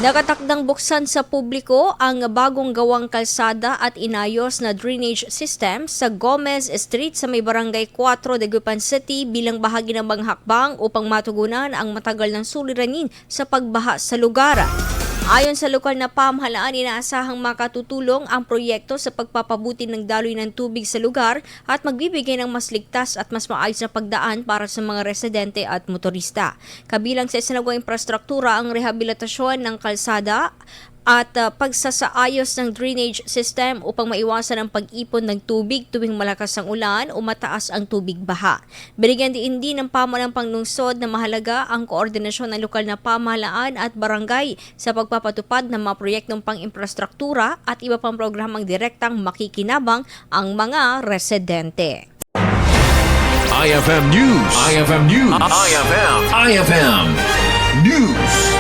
Nakatakdang buksan sa publiko ang bagong gawang kalsada at inayos na drainage system sa Gomez Street sa may Barangay 4, Dagupan City bilang bahagi ng mga hakbang upang matugunan ang matagal ng suliranin sa pagbaha sa lugar. Ayon sa lokal na pamahalaan, inaasahang makatutulong ang proyekto sa pagpapabuti ng daloy ng tubig sa lugar at magbibigay ng mas ligtas at mas maayos na pagdaan para sa mga residente at motorista. Kabilang sa isinagawang infrastruktura ang rehabilitasyon ng kalsada at pagsasaayos ng drainage system upang maiwasan ang pag-ipon ng tubig tuwing malakas ang ulan o mataas ang tubig baha. Binigyan din ng pamahalang panglungsod na mahalaga ang koordinasyon ng lokal na pamahalaan at barangay sa pagpapatupad ng mga proyektong pang-infrastruktura at iba pang programang direktang makikinabang ang mga residente. IFM News. IFM News. IFM News.